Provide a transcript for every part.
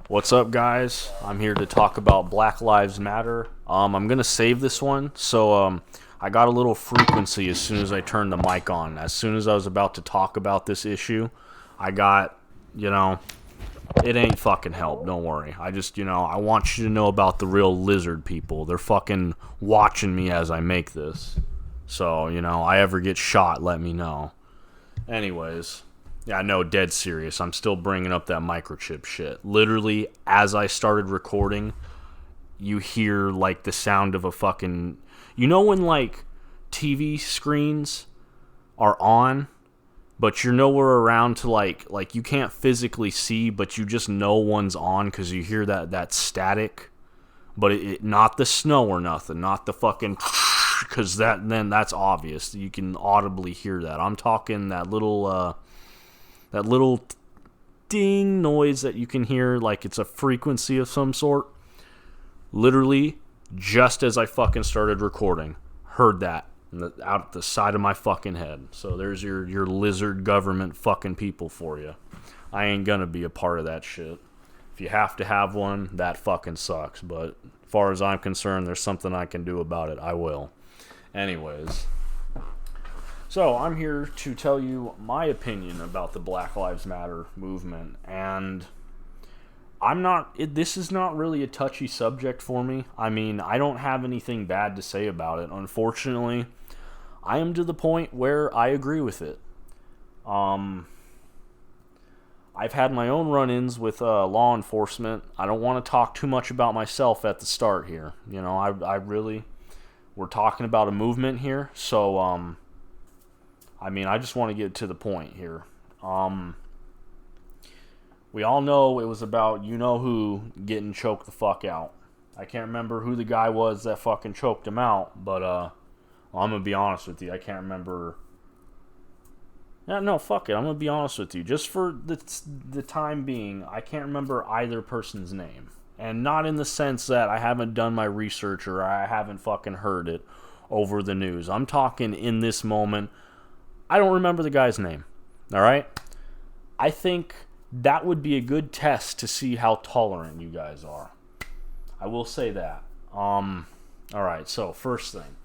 What's up, guys? I'm here to talk about Black Lives Matter. I'm gonna save this one, so I got a little frequency as soon as I turned the mic on. As soon as I was about to talk about this issue, I got, it ain't fucking help. Don't worry. I want you to know about the real lizard people. They're fucking watching me as I make this. So, I ever get shot, let me know. Anyways. Yeah, no, dead serious. I'm still bringing up that microchip shit. Literally, as I started recording, you hear, like, the sound of a fucking... You know when, like, TV screens are on, but you're nowhere around to, like you can't physically see, but you just know one's on because you hear that static? But it not the snow or nothing, not the fucking... Because then that's obvious. You can audibly hear that. I'm talking that little ding noise that you can hear like it's a frequency of some sort. Literally, just as I fucking started recording, heard that out the side of my fucking head. So there's your lizard government fucking people for you. I ain't gonna be a part of that shit. If you have to have one, that fucking sucks. But as far as I'm concerned, there's something I can do about it. I will. Anyways. So, I'm here to tell you my opinion about the Black Lives Matter movement, and this is not really a touchy subject for me. I mean, I don't have anything bad to say about it. Unfortunately, I am to the point where I agree with it. I've had my own run-ins with law enforcement. I don't want to talk too much about myself at the start here. We're talking about a movement here, so, I just want to get to the point here. We all know it was about you-know-who getting choked the fuck out. I can't remember who the guy was that fucking choked him out, but I'm going to be honest with you. I can't remember. Yeah, no, fuck it. I'm going to be honest with you. Just for the time being, I can't remember either person's name. And not in the sense that I haven't done my research or I haven't fucking heard it over the news. I'm talking in this moment. I don't remember the guy's name, alright? I think that would be a good test to see how tolerant you guys are. I will say that. Alright, so first thing.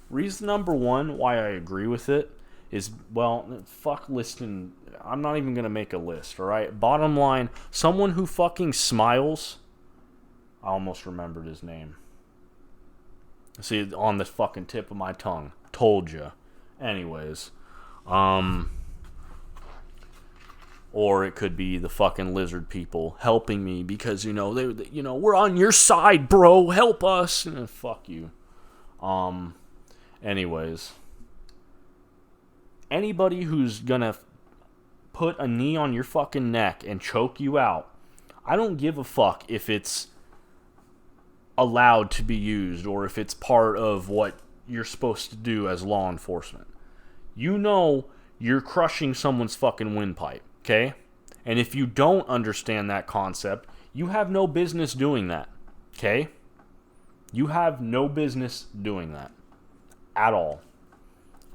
Reason number one why I agree with it is, well, fuck listing. I'm not even going to make a list, alright? Bottom line, someone who fucking smiles. I almost remembered his name. See, on the fucking tip of my tongue. Told ya. Anyways. Or it could be the fucking lizard people helping me because, we're on your side, bro. Help us. Fuck you. Anyways. Anybody who's gonna put a knee on your fucking neck and choke you out, I don't give a fuck if it's allowed to be used or if it's part of what you're supposed to do as law enforcement. You're crushing someone's fucking windpipe, okay? And if you don't understand that concept, you have no business doing that, okay? You have no business doing that at all.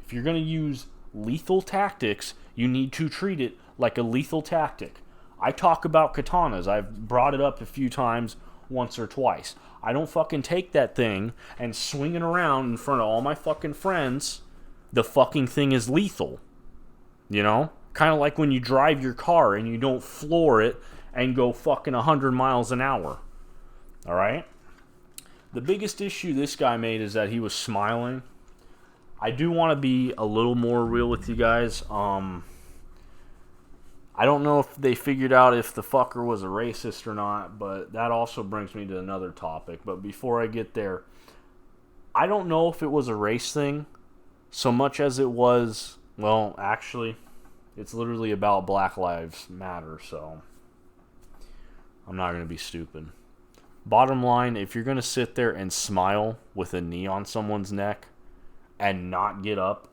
If you're going to use lethal tactics, you need to treat it like a lethal tactic. I talk about katanas. I've brought it up a few times, once or twice. I don't fucking take that thing and swing it around in front of all my fucking friends. The fucking thing is lethal. Kind of like when you drive your car and you don't floor it and go fucking 100 miles an hour. Alright? The biggest issue this guy made is that he was smiling. I do want to be a little more real with you guys. I don't know if they figured out if the fucker was a racist or not, but that also brings me to another topic. But before I get there, I don't know if it was a race thing so much as it was, well, actually, it's literally about Black Lives Matter, so I'm not going to be stupid. Bottom line, if you're going to sit there and smile with a knee on someone's neck and not get up,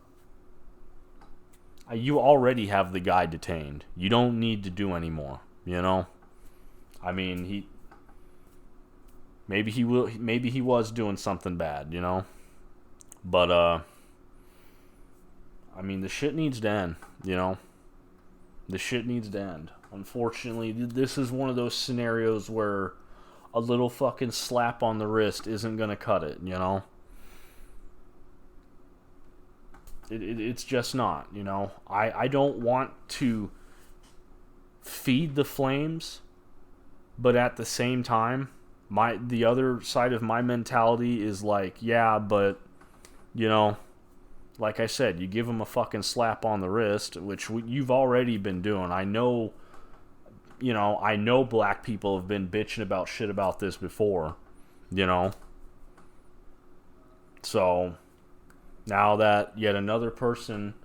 you already have the guy detained. You don't need to do any more, I mean, maybe he was doing something bad, But I mean, the shit needs to end, The shit needs to end. Unfortunately, this is one of those scenarios where a little fucking slap on the wrist isn't gonna cut it, you know? It's just not, you know? I don't want to feed the flames, but at the same time, the other side of my mentality is like, yeah, but, you know, like I said, you give them a fucking slap on the wrist, which you've already been doing. I know black people have been bitching about shit about this before, you know? So, now that yet another person,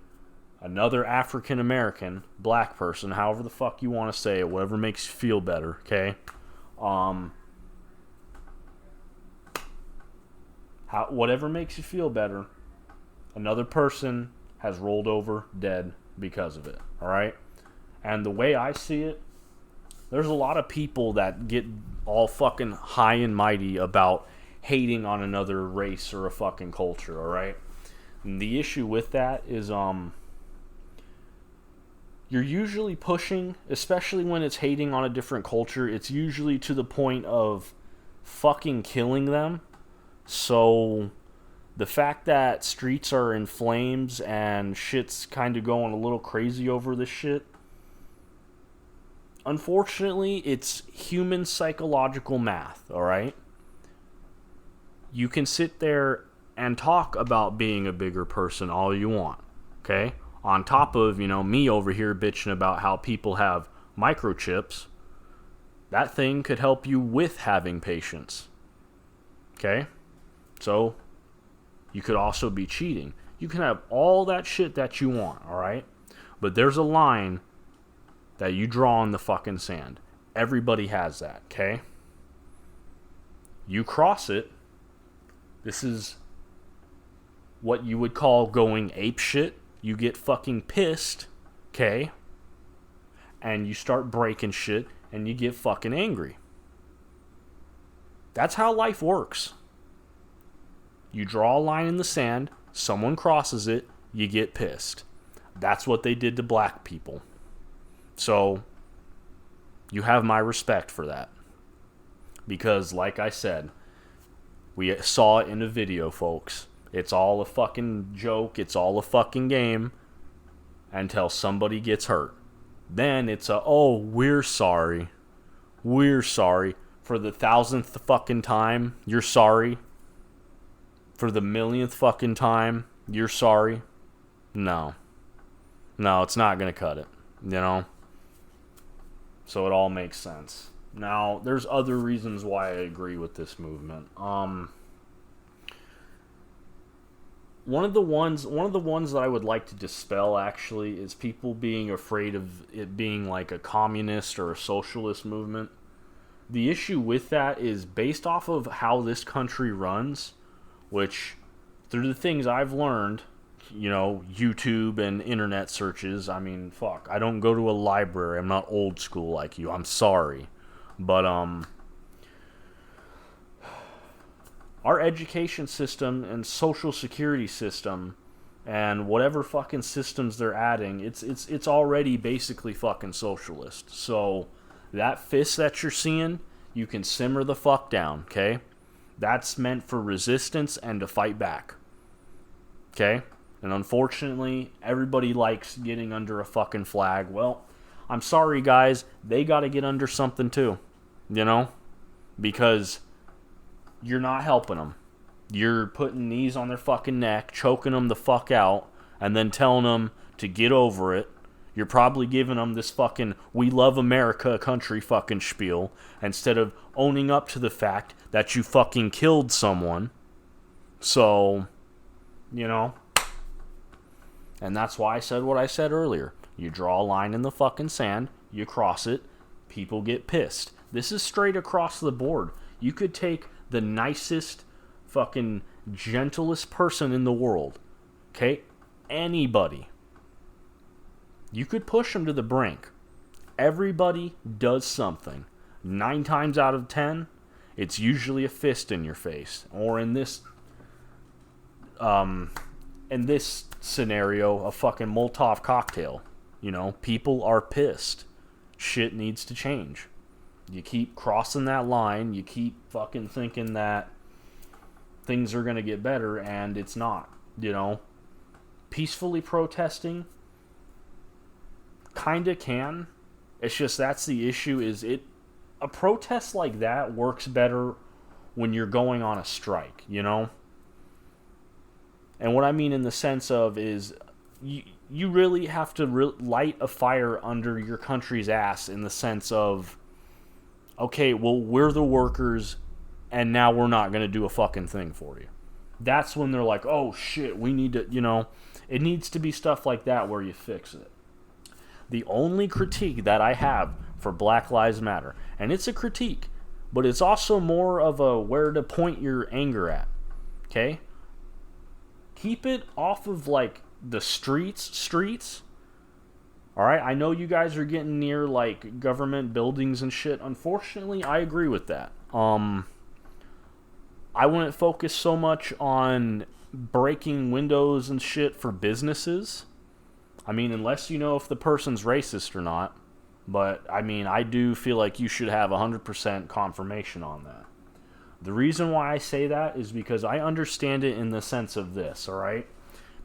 another African American, black person, however the fuck you want to say it, whatever makes you feel better, okay? Whatever makes you feel better, another person has rolled over dead because of it, alright? And the way I see it, there's a lot of people that get all fucking high and mighty about hating on another race or a fucking culture, alright? And the issue with that is, you're usually pushing, especially when it's hating on a different culture, it's usually to the point of fucking killing them. So, the fact that streets are in flames and shit's kind of going a little crazy over this shit, unfortunately, it's human psychological math, alright? You can sit there and talk about being a bigger person all you want, okay? On top of, me over here bitching about how people have microchips, that thing could help you with having patience, okay? So, you could also be cheating. You can have all that shit that you want, alright? But there's a line that you draw in the fucking sand. Everybody has that, okay? You cross it, this is what you would call going ape shit. You get fucking pissed, okay? And you start breaking shit, and you get fucking angry. That's how life works. You draw a line in the sand, someone crosses it, you get pissed. That's what they did to black people. So, you have my respect for that. Because, like I said, we saw it in a video, folks. It's all a fucking joke, it's all a fucking game, until somebody gets hurt. Then it's we're sorry. We're sorry. For the 1,000th fucking time, you're sorry. For the 1,000,000th fucking time, you're sorry. No, it's not gonna cut it, So it all makes sense. Now, there's other reasons why I agree with this movement. One of the ones that I would like to dispel, actually, is people being afraid of it being like a communist or a socialist movement. The issue with that is based off of how this country runs, which, through the things I've learned, YouTube and internet searches, I mean, fuck, I don't go to a library, I'm not old school like you, I'm sorry. But, our education system and social security system and whatever fucking systems they're adding, it's already basically fucking socialist. So, that fist that you're seeing, you can simmer the fuck down, okay? That's meant for resistance and to fight back. Okay? And unfortunately, everybody likes getting under a fucking flag. Well, I'm sorry, guys. They gotta get under something too. Because you're not helping them. You're putting knees on their fucking neck, choking them the fuck out, and then telling them to get over it. You're probably giving them this fucking "we love America" country fucking spiel instead of owning up to the fact that you fucking killed someone. So, and that's why I said what I said earlier. You draw a line in the fucking sand, you cross it, people get pissed. This is straight across the board. You could take the nicest, fucking gentlest person in the world, okay? Anybody. You could push them to the brink. Everybody does something. 9 times out of 10, it's usually a fist in your face. Or in this scenario, a fucking Molotov cocktail. People are pissed. shit needs to change. You keep crossing that line, you keep fucking thinking that things are going to get better, and it's not, you know. Peacefully protesting kinda can. It's just that's the issue, is a protest like that works better when you're going on a strike, you know? And what I mean in the sense of is you really have to light a fire under your country's ass, in the sense of, okay, well, we're the workers, and now we're not going to do a fucking thing for you. That's when they're like, oh shit, we need to, you know, it needs to be stuff like that where you fix it. The only critique that I have for Black Lives Matter, and it's a critique, but it's also more of a where to point your anger at, okay? Keep it off of, like, the streets. Alright, I know you guys are getting near, like, government buildings and shit. Unfortunately, I agree with that. I wouldn't focus so much on breaking windows and shit for businesses. I mean, unless you know if the person's racist or not. But, I mean, I do feel like you should have 100% confirmation on that. The reason why I say that is because I understand it in the sense of this, alright?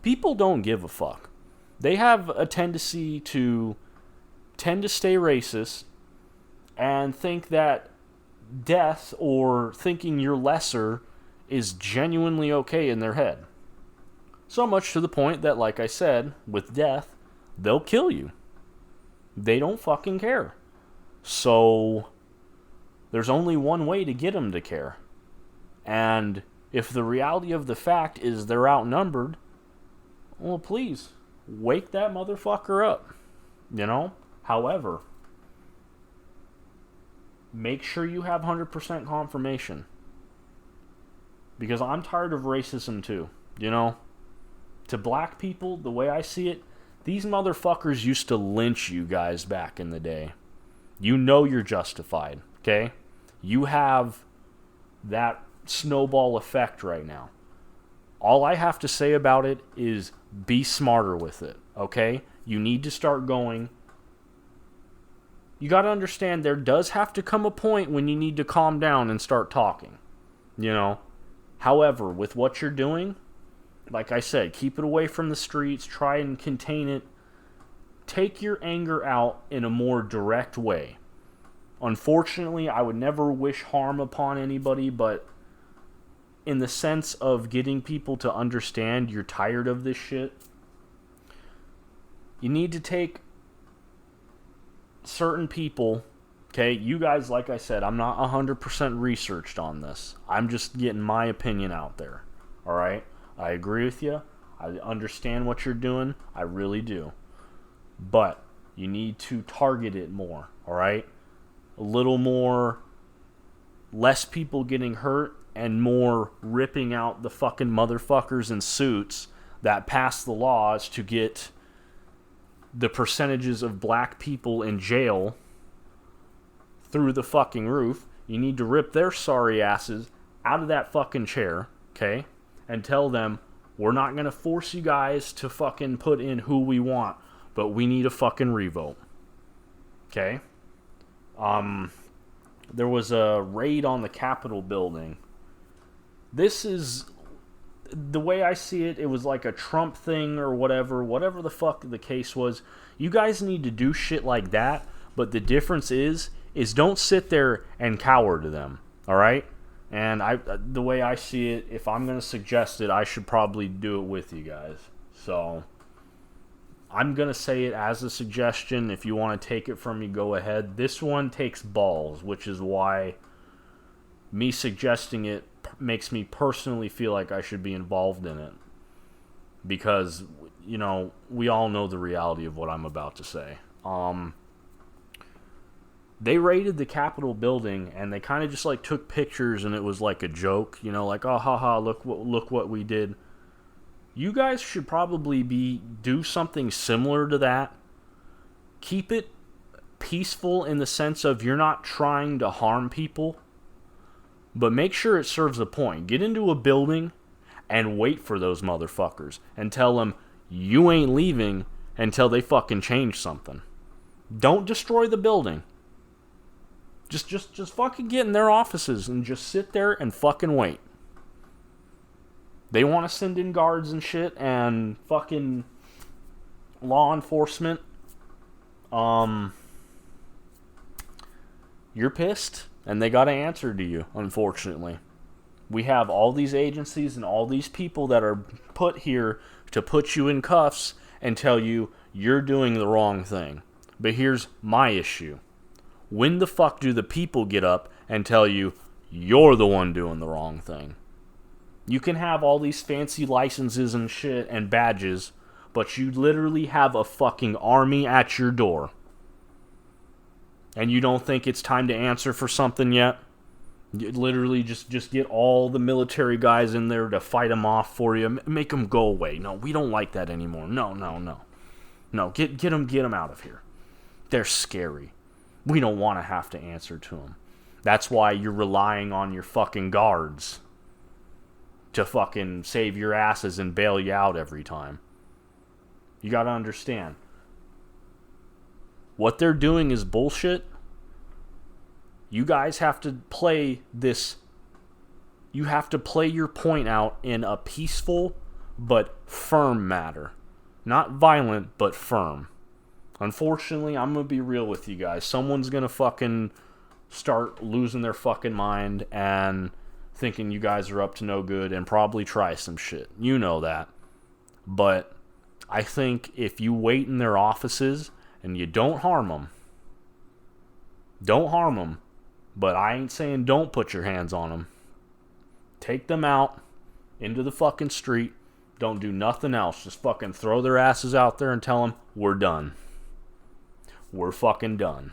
People don't give a fuck. They have a tendency to stay racist and think that death or thinking you're lesser is genuinely okay in their head. So much to the point that, like I said, with death, they'll kill you. They don't fucking care. So there's only one way to get them to care. And if the reality of the fact is they're outnumbered, well, please, wake that motherfucker up. You know? However, make sure you have 100% confirmation. Because I'm tired of racism too. You know? To black people, the way I see it, these motherfuckers used to lynch you guys back in the day. You know you're justified, okay? You have that snowball effect right now. All I have to say about it is be smarter with it, okay? You need to start going. You got to understand there does have to come a point when you need to calm down and start talking, you know? However, with what you're doing, like I said, keep it away from the streets, try and contain it. Take your anger out in a more direct way. Unfortunately, I would never wish harm upon anybody, but in the sense of getting people to understand you're tired of this shit, you need to take certain people, okay, you guys, like I said, I'm not 100% researched on this. I'm just getting my opinion out there, alright? I agree with you. I understand what you're doing. I really do. But you need to target it more, alright? A little more, less people getting hurt, and more ripping out the fucking motherfuckers in suits that pass the laws to get the percentages of black people in jail through the fucking roof. You need to rip their sorry asses out of that fucking chair, okay? And tell them, we're not going to force you guys to fucking put in who we want, but we need a fucking revote. Okay? There was a raid on the Capitol building. This is, the way I see it, it was like a Trump thing or whatever the fuck the case was. You guys need to do shit like that, but the difference is don't sit there and cower to them, alright? And the way I see it, if I'm going to suggest it, I should probably do it with you guys. So, I'm going to say it as a suggestion. If you want to take it from me, go ahead. This one takes balls, which is why me suggesting it makes me personally feel like I should be involved in it. Because, you know, we all know the reality of what I'm about to say. They raided the Capitol building, and they kind of just like took pictures, and it was like a joke, you know, like, oh, haha, look what we did. You guys should probably do something similar to that. Keep it peaceful in the sense of you're not trying to harm people, but make sure it serves a point. Get into a building and wait for those motherfuckers and tell them you ain't leaving until they fucking change something. Don't destroy the building. Just fucking get in their offices and just sit there and fucking wait. They want to send in guards and shit and fucking law enforcement. You're pissed and they got to answer to you, unfortunately. We have all these agencies and all these people that are put here to put you in cuffs and tell you you're doing the wrong thing. But here's my issue. When the fuck do the people get up and tell you you're the one doing the wrong thing? You can have all these fancy licenses and shit and badges, but you literally have a fucking army at your door. And you don't think it's time to answer for something yet? You literally just get all the military guys in there to fight them off for you. Make them go away. No, we don't like that anymore. No. No, get them out of here. They're scary. We don't want to have to answer to them. That's why you're relying on your fucking guards to fucking save your asses and bail you out every time. You gotta understand. What they're doing is bullshit. You guys have to play this. You have to play your point out in a peaceful but firm manner. Not violent, but firm. Unfortunately, I'm going to be real with you guys. Someone's going to fucking start losing their fucking mind and thinking you guys are up to no good and probably try some shit. You know that. But I think if you wait in their offices and you don't harm them, but I ain't saying don't put your hands on them. Take them out into the fucking street. Don't do nothing else. Just fucking throw their asses out there and tell them, we're done. We're fucking done.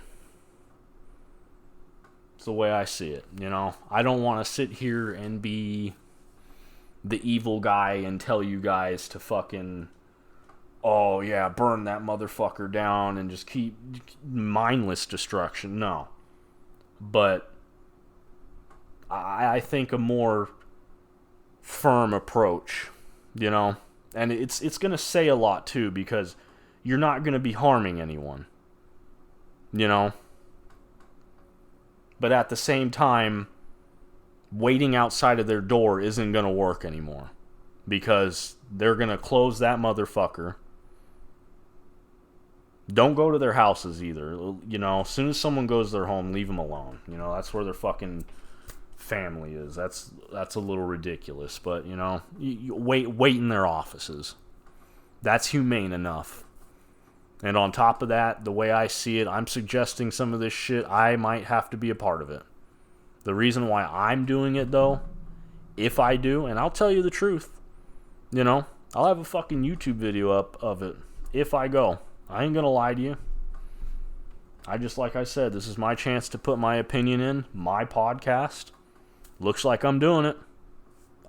It's the way I see it, you know? I don't want to sit here and be the evil guy and tell you guys to fucking, oh yeah, burn that motherfucker down and just keep mindless destruction. No. But I think a more firm approach, you know? And it's going to say a lot too, because you're not going to be harming anyone. You know? But at the same time, waiting outside of their door isn't going to work anymore. Because they're going to close that motherfucker. Don't go to their houses either. You know, as soon as someone goes to their home, leave them alone. You know, that's where their fucking family is. That's a little ridiculous. But, you know, you wait in their offices. That's humane enough. And on top of that, the way I see it, I'm suggesting some of this shit, I might have to be a part of it. The reason why I'm doing it, though, if I do, and I'll tell you the truth, you know, I'll have a fucking YouTube video up of it if I go. I ain't gonna lie to you. Like I said, this is my chance to put my opinion in, my podcast. Looks like I'm doing it.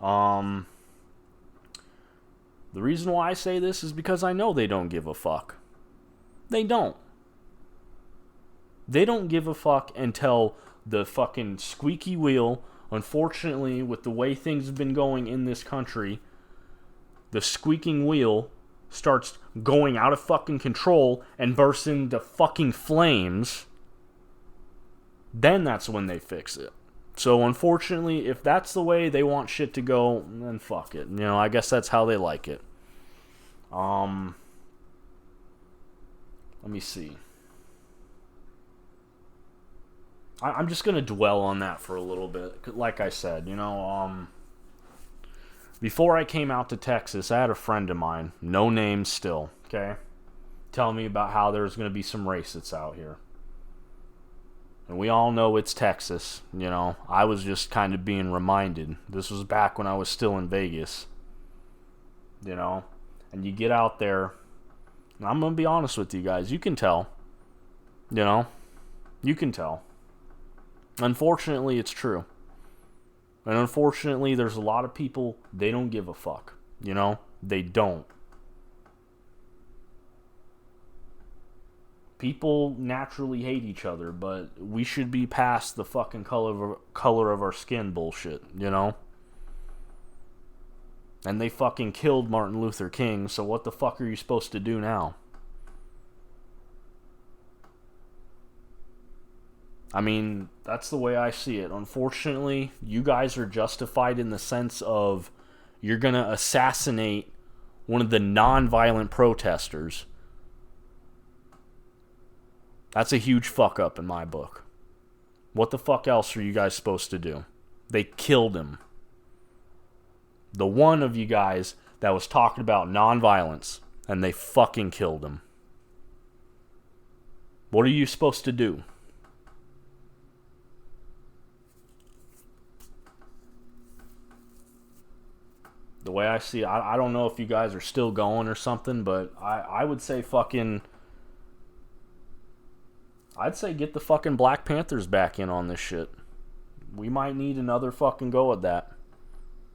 The reason why I say this is because I know they don't give a fuck. They don't. They don't give a fuck until the fucking squeaky wheel, unfortunately, with the way things have been going in this country, the squeaking wheel starts going out of fucking control and bursts into fucking flames. Then that's when they fix it. So unfortunately, if that's the way they want shit to go, then fuck it. You know, I guess that's how they like it. Let me see. I'm just going to dwell on that for a little bit. Like I said, you know, before I came out to Texas, I had a friend of mine, no name still, okay, tell me about how there's going to be some racists out here. And we all know it's Texas, you know. I was just kind of being reminded. This was back when I was still in Vegas, you know. And you get out there, and I'm going to be honest with you guys, you can tell, you know. You can tell. Unfortunately, it's true. And unfortunately, there's a lot of people, they don't give a fuck. You know? They don't. People naturally hate each other, but we should be past the fucking color of our skin bullshit, you know? And they fucking killed Martin Luther King, so what the fuck are you supposed to do now? I mean, that's the way I see it. Unfortunately, you guys are justified in the sense of you're going to assassinate one of the non-violent protesters. That's a huge fuck up in my book. What the fuck else are you guys supposed to do? They killed him. The one of you guys that was talking about non-violence, and they fucking killed him. What are you supposed to do? The way I see it, I don't know if you guys are still going or something, but I would say I'd say get the fucking Black Panthers back in on this shit. We might need another fucking go at that.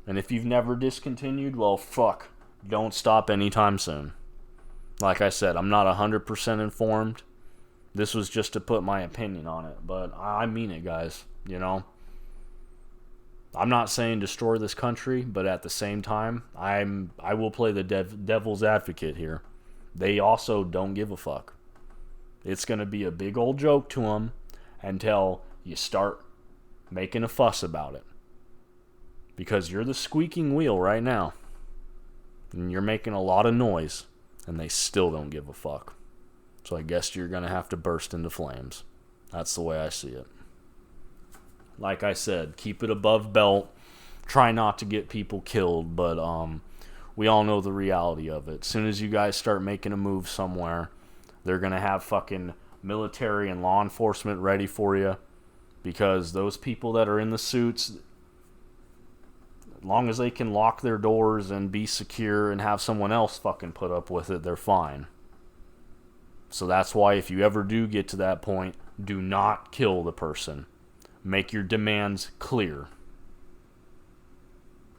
And if you've never discontinued, well, fuck. Don't stop anytime soon. Like I said, I'm not 100% informed. This was just to put my opinion on it. But I mean it, guys. You know? I'm not saying destroy this country, but at the same time, I will play the devil's advocate here. They also don't give a fuck. It's going to be a big old joke to them until you start making a fuss about it. Because you're the squeaking wheel right now. And you're making a lot of noise. And they still don't give a fuck. So I guess you're going to have to burst into flames. That's the way I see it. Like I said, keep it above belt. Try not to get people killed. But we all know the reality of it. As soon as you guys start making a move somewhere, they're going to have fucking military and law enforcement ready for you. Because those people that are in the suits, as long as they can lock their doors and be secure and have someone else fucking put up with it, they're fine. So that's why if you ever do get to that point, do not kill the person. Make your demands clear.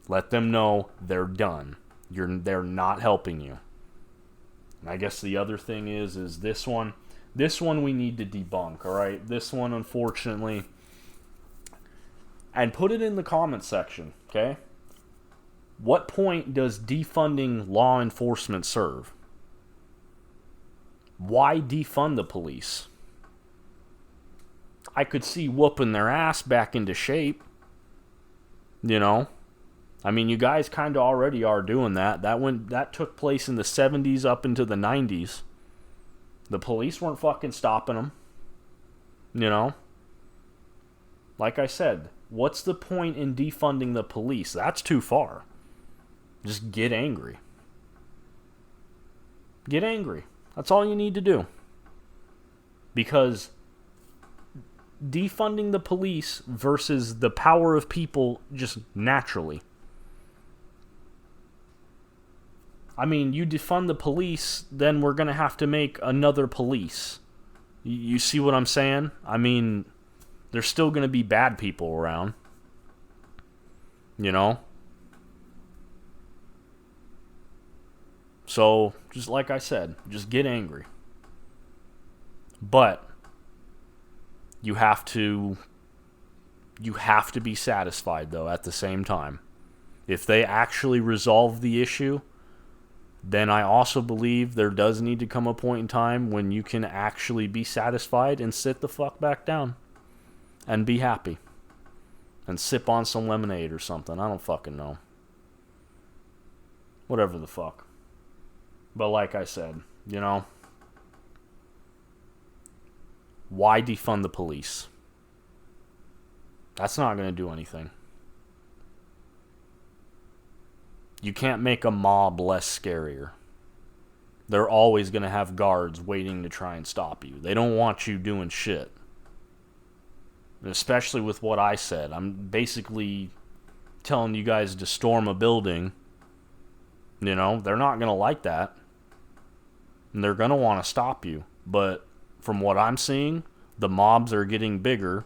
Let them know they're done. They're not helping you. And I guess the other thing is this one we need to debunk, alright? This one, unfortunately. And put it in the comment section, okay? What point does defunding law enforcement serve? Why defund the police? I could see whooping their ass back into shape. You know? I mean, you guys kind of already are doing that. That took place in the 70s up into the 90s. The police weren't fucking stopping them. You know? Like I said, what's the point in defunding the police? That's too far. Just get angry. Get angry. That's all you need to do. Because defunding the police versus the power of people just naturally. I mean, you defund the police, then we're going to have to make another police. You see what I'm saying? I mean, there's still going to be bad people around. You know? So, just like I said, just get angry. But you have to be satisfied, though, at the same time. If they actually resolve the issue, then I also believe there does need to come a point in time when you can actually be satisfied and sit the fuck back down and be happy and sip on some lemonade or something. I don't fucking know. Whatever the fuck. But like I said, you know, why defund the police? That's not going to do anything. You can't make a mob less scarier. They're always going to have guards waiting to try and stop you. They don't want you doing shit. Especially with what I said. I'm basically telling you guys to storm a building. You know, they're not going to like that. And they're going to want to stop you. But from what I'm seeing, the mobs are getting bigger.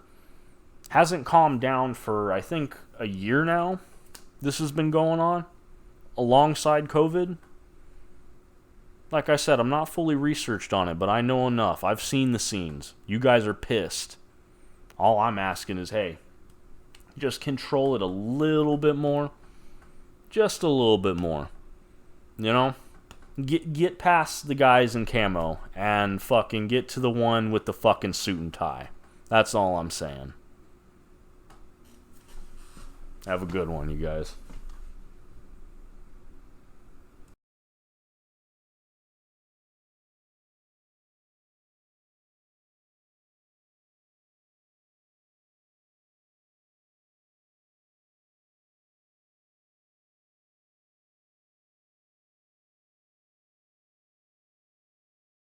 Hasn't calmed down for, I think, a year now. This has been going on. Alongside COVID. Like I said, I'm not fully researched on it, but I know enough. I've seen the scenes. You guys are pissed. All I'm asking is, hey, just control it a little bit more. Just a little bit more. You know? Get past the guys in camo and fucking get to the one with the fucking suit and tie. That's all I'm saying. Have a good one, you guys.